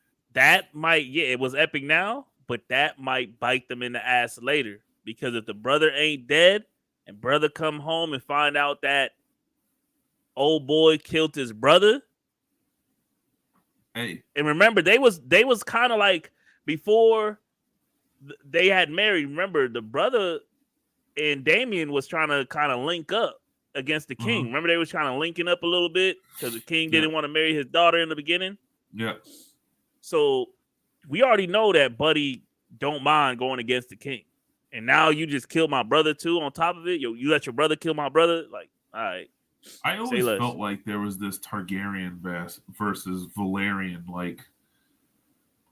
might, it was epic now, but that might bite them in the ass later. Because if the brother ain't dead and brother come home and find out that old boy killed his brother. Hey, and remember they was kind of like before they had married. Remember the brother and Damien was trying to kind of link up against the king. Remember they was trying to linking up a little bit because the king didn't want to marry his daughter in the beginning. Yeah. So we already know that Buddy don't mind going against the king, and now you just killed my brother too. On top of it, you let your brother kill my brother. Like, all right. I always felt like there was this Targaryen versus Valerian like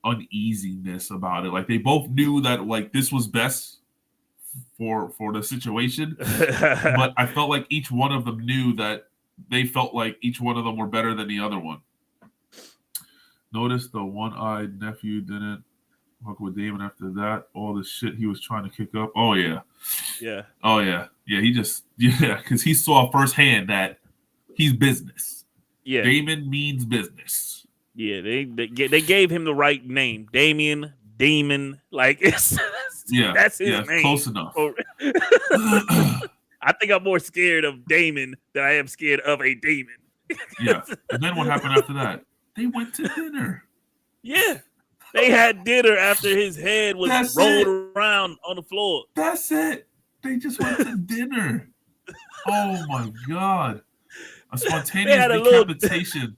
uneasiness about it. Like they both knew that like this was best for the situation, but I felt like each one of them knew that they felt like each one of them were better than the other one. Notice the one-eyed nephew didn't fuck with Daemon after that. All the shit he was trying to kick up. Oh yeah. Yeah. Oh yeah. Yeah. Because he saw firsthand that he's business. Yeah. Daemon means business. Yeah. They gave him the right name, Damien. Like that's his name. Close enough. I think I'm more scared of Damon than I am scared of a demon. Yeah. And then what happened after that? They went to dinner. Yeah. They had dinner after his head was rolled around on the floor. That's it. They just went to dinner. Oh my God. A spontaneous decapitation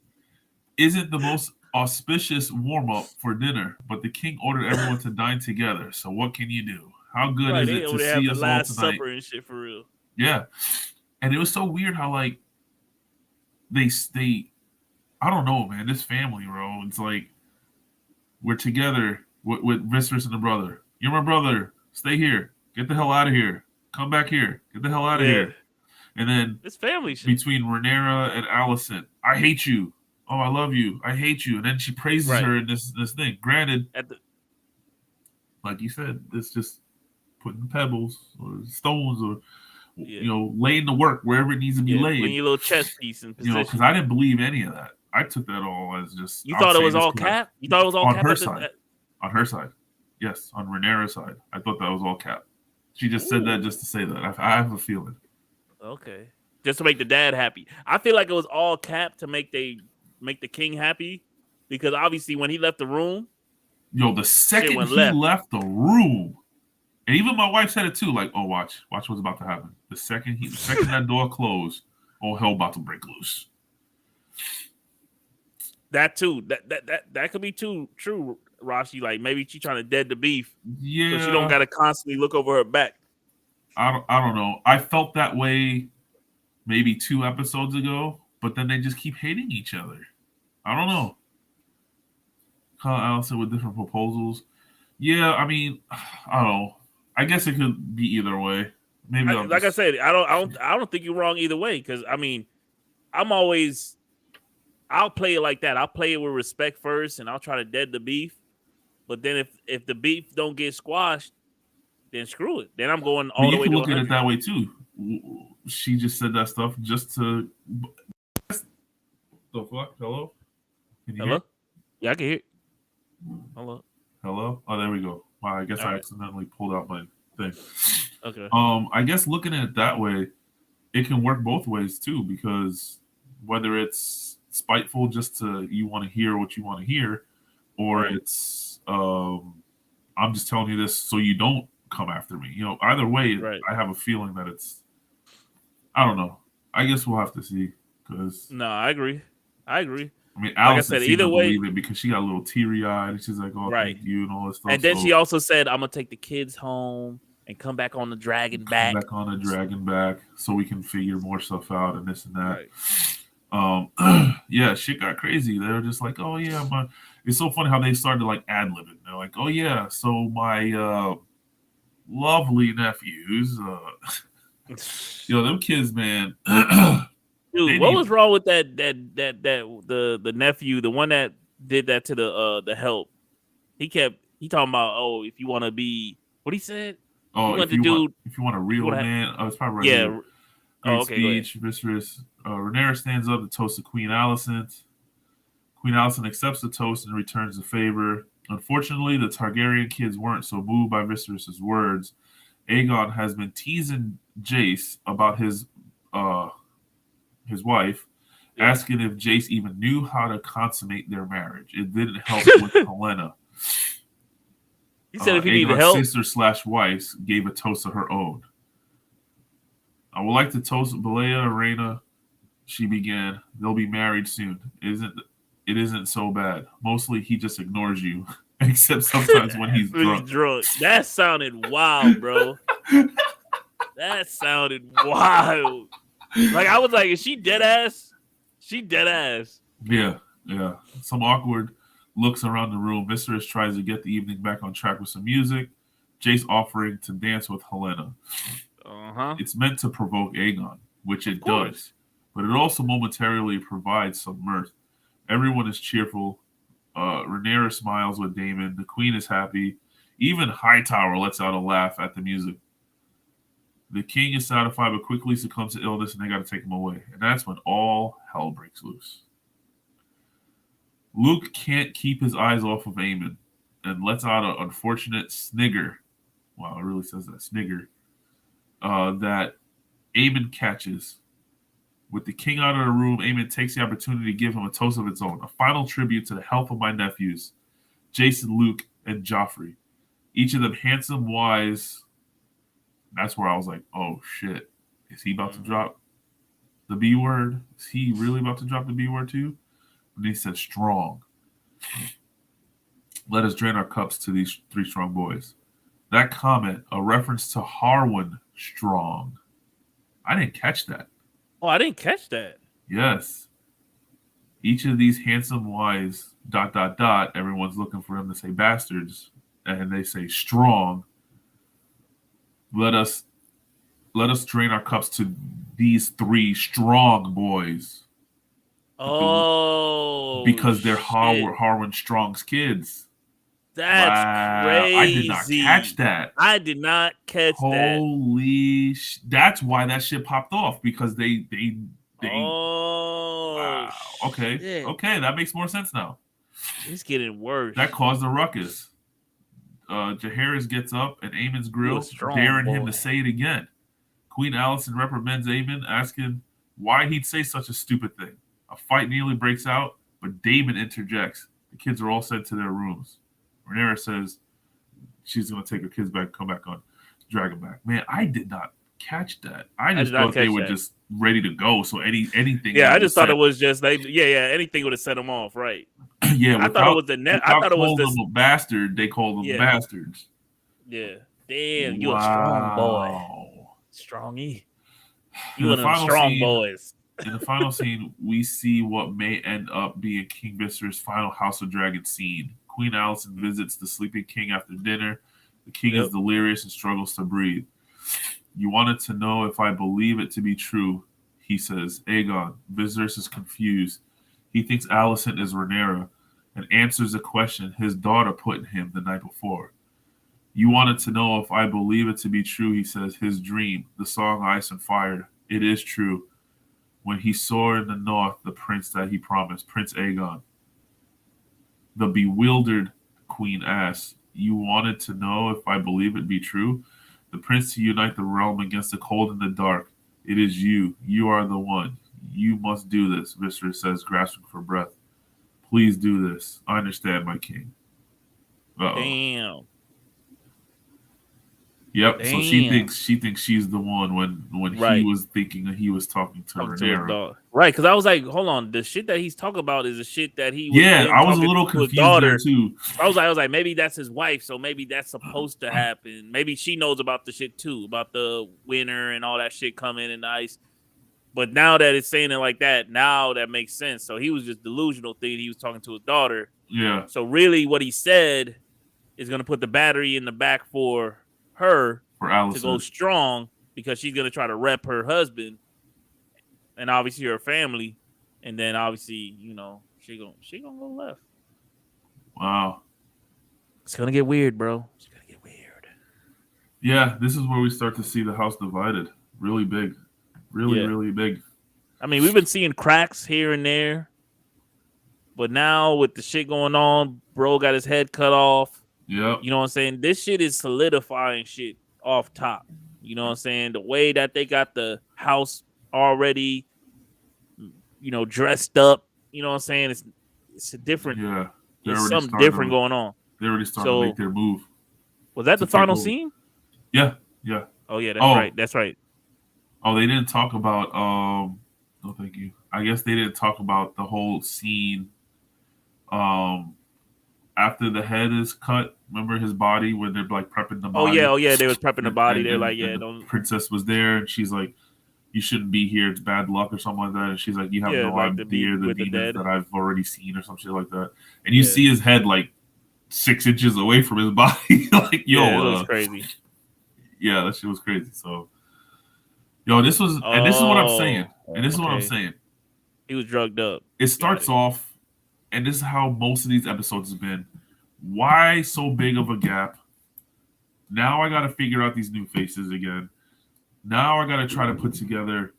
isn't the most auspicious warm-up for dinner, but the king ordered everyone to dine together. So what can you do? How good is it to see us all tonight? Supper and shit for real. Yeah. And it was so weird how like they I don't know, man. This family, bro. It's like we're together with Viserys and the brother. You're my brother. Stay here. Get the hell out of here. Come back here. Get the hell out of here. And then this family shit. Between Rhaenyra and Alicent, I hate you. Oh, I love you. I hate you. And then she praises her in this thing. Granted, like you said, it's just putting pebbles or stones or Yeah. laying the work wherever it needs to be Yeah, laid. putting your little chess piece in Because position. I didn't believe any of that. I took that all as just You I'm thought it saying was this all because cap? You thought it was all on cap her at side. the On her side, yes. On Rhaenyra's side, I thought that was all cap. She just said that just to say that. I have a feeling. Okay. Just to make the dad happy. I feel like it was all cap to make the king happy because obviously when he left the room, The shit second went he left. left the room, and even my wife said it too, like, "Oh, watch what's about to happen." The second that door closed, oh hell, about to break loose. That too. That could be too true, Rashi. Like maybe she trying to dead the beef, so she don't Yeah, got to constantly look over her back. I don't know. I felt that way maybe 2 episodes ago, but then they just keep hating each other. I don't know. Kyle Allison with different proposals. Yeah, I mean, I don't know. I guess it could be either way. Maybe I'll Like I just said, I don't think you're wrong either way. Because I mean, I'll play it like that. I'll play it with respect first, and I'll try to dead the beef. But then if the beef don't get squashed, then screw it. Then I'm going I mean, all the you way can to look at it 100. that way too. She just said that stuff just to. The fuck? Hello? Can you hear? Hello? Yeah, I can hear. Hello. Hello? Oh, there we go. Wow, I guess All I right. accidentally pulled out my thing. Okay. I guess looking at it that way, it can work both ways too, because whether it's spiteful just to you want to hear what you want to hear, or Right. it's I'm just telling you this so you don't come after me. Either way, Right. I have a feeling that it's I don't know. I guess we'll have to see because No, I agree. I mean Like I Allison said, seemed either to way, believe it because she got a little teary eyed and she's like, "Oh, right. thank you" and all this stuff. And then So she also said, "I'm gonna take the kids home and come back on the dragon come back." back on the dragon back so we can figure more stuff out and this and that. Right. Yeah, shit got crazy. They were just like, "Oh yeah, my." It's so funny how they started to like ad libbing. They're like, "Oh yeah, so my lovely nephews, them kids, man, Dude, they what need." was wrong with the nephew, the one that did that to the help? He talking about, oh, if you want to be what he said, he Oh, wanted to do. if you want a If you real want to, man, oh, it's probably right here. yeah. Oh, Great okay, go ahead. speech, Viserys. Rhaenyra stands up to toast to Queen Alicent. Queen Alicent accepts the toast and returns the favor. Unfortunately, the Targaryen kids weren't so moved by Viserys' words. Aegon has been teasing Jace about his wife, Yeah. asking if Jace even knew how to consummate their marriage. It didn't help with Helena. He said if he needed Aegon's help. sister/wife gave a toast of her own. I would like to toast Balea Reina. She began. They'll be married soon. It isn't so bad. Mostly he just ignores you, except sometimes when he's drunk. That sounded wild, bro. That sounded wild. Like I was like, is she dead ass? She dead ass. Yeah. Some awkward looks around the room. Viserys tries to get the evening back on track with some music. Jace offering to dance with Helena. It's meant to provoke Aegon, which it does, but it also momentarily provides some mirth. Everyone is cheerful. Rhaenyra smiles with Daemon. The queen is happy. Even Hightower lets out a laugh at the music. The king is satisfied, but quickly succumbs to illness, and they got to take him away. And that's when all hell breaks loose. Luke can't keep his eyes off of Aemon and lets out an unfortunate snigger. Wow, it really says that snigger. That Aemon catches. With the king out of the room, Aemon takes the opportunity to give him a toast of its own. A final tribute to the health of my nephews, Jason, Luke, and Joffrey. Each of them handsome, wise. That's where I was like, oh shit. Is he about to drop the B word? Is he really about to drop the B word too? And he said strong. Let us drain our cups to these 3 strong boys. That comment, a reference to Harwin Strong. I didn't catch that. Oh, I didn't catch that. Yes. Each of these handsome wise ... everyone's looking for him to say bastards, and they say strong. Let us drain our cups to these 3 strong boys. Oh, because they're Harwin Strong's kids. That's Wow, I did not catch crazy. that. I did not catch that. Holy that's why that shit popped off because they Oh wow. Okay. shit. Okay, that makes more sense now. It's getting That worse. caused a ruckus. Jaehaerys gets up at Aemon's You a grill, strong daring him to boy. say it again. Queen Alicent reprimands Aemon, asking why he'd say such a stupid thing. A fight nearly breaks out, but Daemon interjects. The kids are all sent to their rooms. Rhaenyra says she's going to take her kids back, come back on, drag them back. Man, I did not catch that. I I did just not thought they catch were that. just ready to go. So anything Yeah, that I was just thought said, it was just they. Yeah. Anything would have set them off, right? yeah, I thought it without was the net. I without thought it was calling this. them a bastard, they called them Yeah, bastards. yeah. Damn, you a strong boy, Wow. strongy. In You the one of them final strong scene, boys. we see what may end up being King Viserys' final House of Dragon scene. Queen Alicent visits the sleeping king after dinner. The king is Yep. delirious and struggles to breathe. You wanted to know if I believe it to be true, he says. Aegon. Viserys is confused. He thinks Alicent is Rhaenyra and answers a question his daughter put in him the night before. You wanted to know if I believe it to be true, he says. His dream, the song Ice and Fire. It is true. When he saw in the north the prince that he promised, Prince Aegon. The bewildered queen asks, you wanted to know if I believe it be true? The prince to unite the realm against the cold and the dark. It is you. You are the one. You must do this, Viserys says, grasping for breath. Please do this. I understand, my king. Uh-oh. Damn. Yep. So Damn. she thinks she's the one when he Right. was thinking that he was talking to Talking to his Rhaenyra. dog. Right, because I was like, hold on, the shit that he's talking about is the shit that he was Yeah, been I was a talking little to his confused there daughter. too. I was like, maybe that's his wife, so maybe that's supposed to happen. Maybe she knows about the shit too, about the winter and all that shit coming in the ice. But now that it's saying it like that, now that makes sense. So he was just delusional thinking he was talking to his daughter. Yeah, So really what he said is gonna put the battery in the back for her for to go Alicent. strong because she's gonna try to rep her husband and obviously her family, and then obviously she gonna go left. Wow. It's gonna get weird, bro. It's gonna get weird. Yeah, this is where we start to see the house divided. Really big. Really, Yeah, really big. I mean we've been seeing cracks here and there, but now with the shit going on, bro got his head cut off. Yep. You know what I'm saying? This shit is solidifying shit off top. You know what I'm saying? The way that they got the house already, dressed up. You know what I'm saying? It's a different. Yeah. They're It's already something starting different to going on. they're already starting to make So their move was that to the take final hold. scene? Yeah, yeah. Oh yeah, that's Oh, right. That's right. oh, they didn't talk about no thank you. I guess they didn't talk about the whole scene um after the head is cut. Remember his body when they're like prepping the body Oh yeah. They was prepping the body. They're like, and yeah, the don't. princess was there and she's like you shouldn't be here. It's bad luck or something like that. And she's like, you have Yeah, no like to be idea the with the demons dead. that I've already seen or some shit like that. And you Yeah, see his head like 6 inches away from his body. Like, yeah. It yo, looks crazy. yeah, that shit was crazy. So, yo, this is what I'm saying. Oh, And this is what I'm okay. saying. He was drugged up. It Got starts it. off, and this is how most of these episodes have been. Why so big of a gap? Now I got to figure out these new faces again. Now I got to try to put together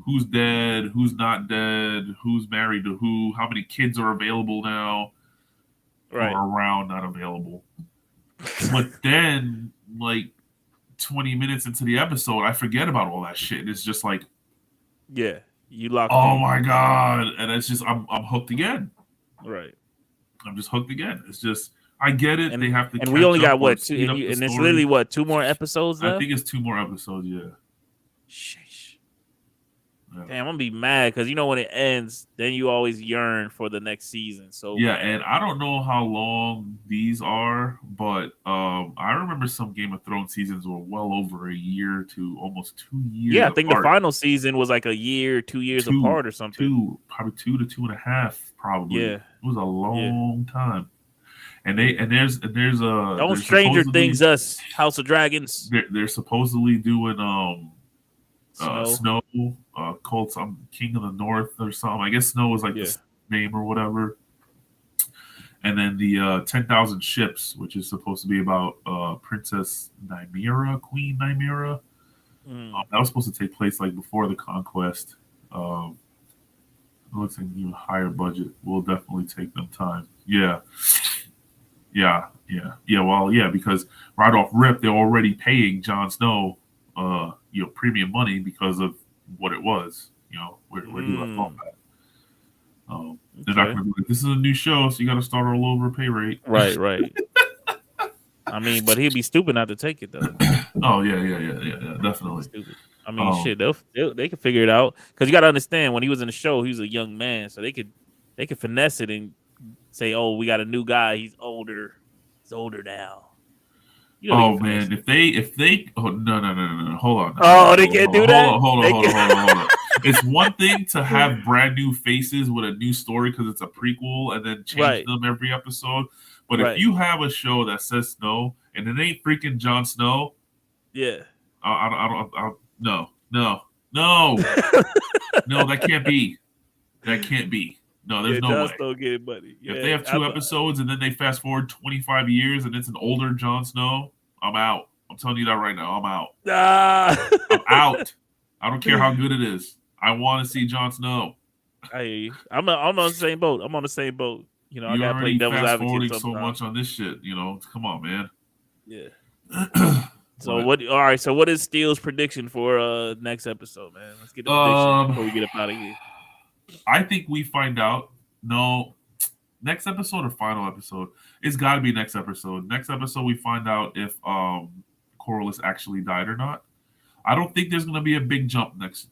who's dead, who's not dead, who's married to who, how many kids are available now or Right. around, not available. But then, like 20 minutes into the episode, I forget about all that shit. And it's just like, Yeah, you locked oh in. my God. And it's just, I'm hooked again. Right. I'm just hooked again. It's just, I get it. And They have to and we catch only up got or what two? speed And up the and it's literally story. what 2 more episodes I left. think it's 2 more episodes, yeah. Sheesh. Yeah. Damn, I'm gonna be mad because when it ends, then you always yearn for the next season. So Yeah, bad. and I don't know how long these are, but I remember some Game of Thrones seasons were well over a year to almost 2 years Yeah, I think the apart. final season was like a year, 2 years Two, apart or something. probably 2 to 2.5, probably. Yeah, It was a yeah. long time. And Don't they're Stranger Things supposedly us, House of Dragons, they're supposedly doing Snow. Snow called some King of the North or something. I guess Snow was like Yeah, the name or whatever. And then the 10,000 Ships, which is supposed to be about Princess Nymeria, Queen Nymeria. That was supposed to take place like before the conquest. Um, it looks like even higher budget will definitely take them time. Yeah, yeah. Well, yeah, because right off rip, they're already paying Jon Snow, premium money because of what it was. Where he left off at. They're not Okay. going to be like, this is a new show, so you got to start all over pay rate. Right. I mean, but he'd be stupid not to take it though. Oh yeah, definitely. Stupid. I mean, shit, they could figure it out because you got to understand when he was in the show, he was a young man, so they could finesse it and say, "Oh, we got a new guy. He's older. He's older now." Oh man, if they oh no, hold on. Oh, they can't do that. Hold on. It's one thing to have brand new faces with a new story because it's a prequel and then change them every episode. But if you have a show that says Snow and it ain't freaking Jon Snow, yeah, no, that can't be. That can't be. No, there's no way. Don't get money. Yeah, if they have two episodes and then they fast forward 25 years and it's an older Jon Snow, I'm out. I'm telling you that right now. I'm out. I'm out. I don't care how good it is. I want to see Jon Snow. I'm on the same boat. I'm on the same boat. I gotta play devil's advocate so much on this shit. Come on, man. Yeah. So what? All right. So what is Steele's prediction for next episode, man? Let's get the prediction before we get up out of here. I think we find out. No, next episode or final episode? It's got to be next episode. Next episode, we find out if Corlys actually died or not. I don't think there's going to be a big jump next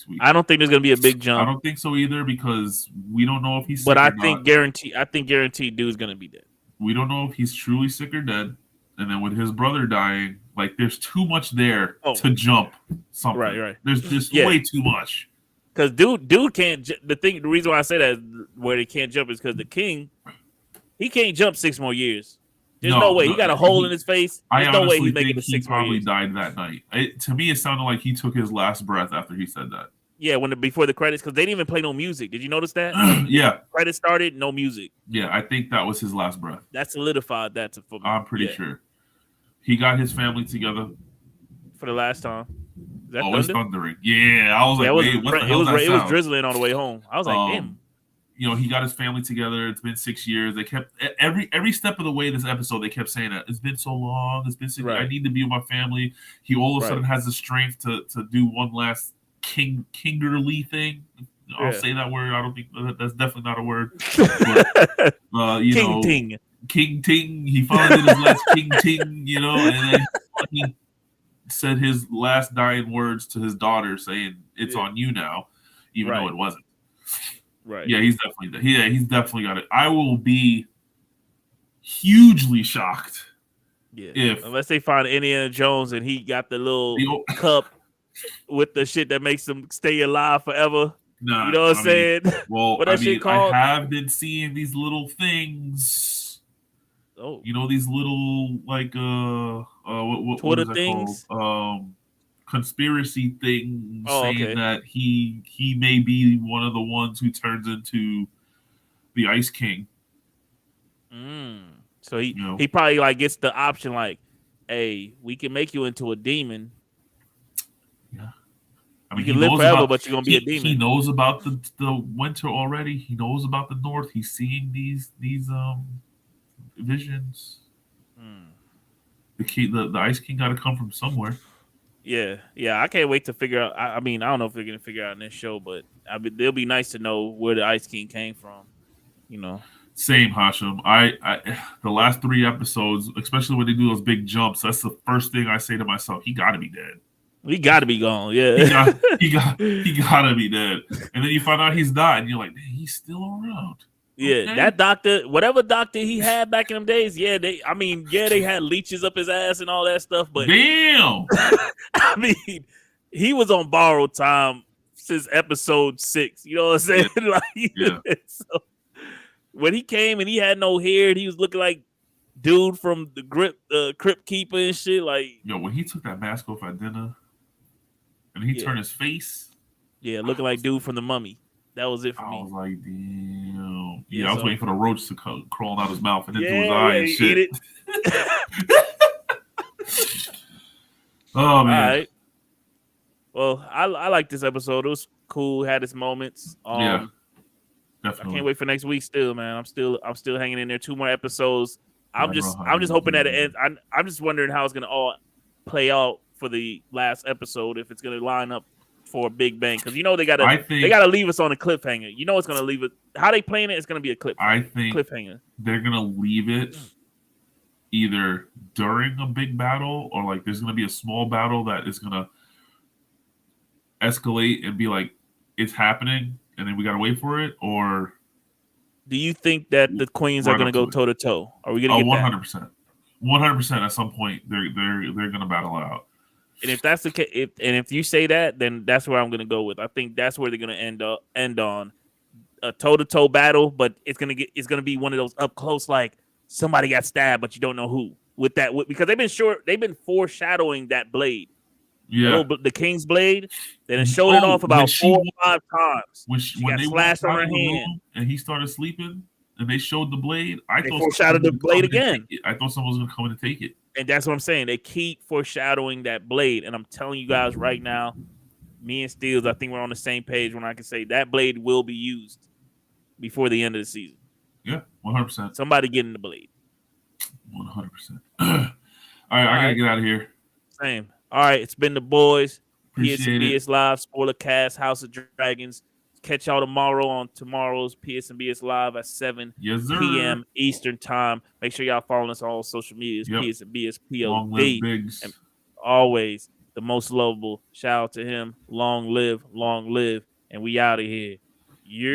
week. I don't think there's going to be a big jump. I don't think so either because we don't know if he's. But sick I think guaranteed dude's going to be dead. We don't know if he's truly sick or dead. And then with his brother dying, like there's too much there to jump something. Right. There's way too much. Because dude can't. The reason why I say that is where they can't jump is because the king, he can't jump 6 more years. There's no way. He got a hole in his face. There's no way he's making the 6 more years. He probably died that night. To me, it sounded like he took his last breath after he said that. Yeah, before the credits, because they didn't even play no music. Did you notice that? Yeah. Credits started, no music. Yeah, I think that was his last breath. That solidified that for me. I'm pretty sure. He got his family together. For the last time. It's thundering. Yeah, I was like, wait, what the hell is that sound? It was drizzling on the way home. I was like, damn. He got his family together. It's been 6 years. They kept every step of the way this episode. They kept saying that it's been so long. It's been 6 years. I need to be with my family. He all of a sudden has the strength to do one last kingerly thing. I'll say that word. I don't think that's definitely not a word. But, King Ting. King Ting. He finally did his last King Ting. And then he said his last dying words to his daughter, saying, "It's on you now," even though it wasn't. Right. Yeah, he's definitely got it. I will be hugely shocked. Yeah. Unless they find Indiana Jones and he got the little cup with the shit that makes him stay alive forever. Nah, you know what I'm saying? Well, what that shit called? I have been seeing these little things. Oh. These little like what Twitter is that things? Called? Conspiracy thing saying that he may be one of the ones who turns into the Ice King. So he probably like gets the option like, hey, we can make you into a demon. Yeah. You can live forever, but you're gonna be a demon. He knows about the winter already. He knows about the north. He's seeing these visions. The Ice King got to come from somewhere. Yeah. I can't wait to figure out. I mean, I don't know if they're gonna figure out in this show, but it'll be nice to know where the Ice King came from. Same, Hashim. I the last 3 episodes, especially when they do those big jumps, that's the first thing I say to myself. He got to be dead. He got to be gone. Yeah, he got to be dead. And then you find out he's not, and you're like, he's still around. Yeah, that doctor, whatever doctor he had back in them days, they had leeches up his ass and all that stuff. But damn, I mean, he was on borrowed time since episode 6. You know what I'm saying? So when he came and he had no hair, and he was looking like dude from the Crypt Keeper and shit. Like, when he took that mask off at dinner, and he turned his face, looking like dude from the Mummy. That was it for I me. was like, damn. Yeah, Yeah, I was so waiting for the roach to crawl out his mouth and into his yeah, eye and eat shit. it. Oh All man. right. Well, I like this episode. It was cool. Had its moments. Yeah, I can't definitely. wait for next week. Still, man, I'm still hanging in there. 2 more episodes. Yeah, I'm I don't know just how I'm you're just gonna hoping do that it, it ends. man. I'm just wondering how it's gonna all play out for the last episode. If it's gonna line up for a big bang, because they I think gotta leave us on a cliffhanger. It's gonna leave it. How they playing it? It's gonna be a I think cliffhanger. they're gonna leave it either during a big battle or like there's gonna be a small battle that is gonna escalate and be like it's happening and then we gotta wait for it, or Do you think that the queens are right gonna up go to it. toe to toe? Are we gonna Oh, get that? 100%. 100% at some point they're gonna battle it out. And if that's the case, if you say that, then that's where I'm gonna go with. I think that's where they're gonna end on a toe to toe battle, but it's gonna be one of those up close, like somebody got stabbed, but you don't know who. Because they've been foreshadowing that blade, Yeah. the King's blade. They done showed it Oh, off about 4 or 5 times. She when got they walked slashed on out her of the hand. room and he started sleeping and they showed the blade, I They thought someone foreshadowed was the gonna blade come in and take again. it. I thought someone was gonna come in and take it. And that's what I'm saying. They keep foreshadowing that blade. And I'm telling you guys right now, me and Steels, I think we're on the same page when I can say that blade will be used before the end of the season. Yeah, 100%. Somebody getting the blade. 100%. All right, I gotta right. get out of here. Same. All right, it's been the boys. Appreciate it. PSNBS Live, Spoilercast, House of Dragons. Catch y'all tomorrow on tomorrow's PSNBS Live at 7 Yes, sir. p.m. Eastern Time. Make sure y'all follow us on all social medias, Yep. PSNBS Long live POD. Biggs. And always the most lovable. Shout out to him. Long live, and we out of here. Yeah.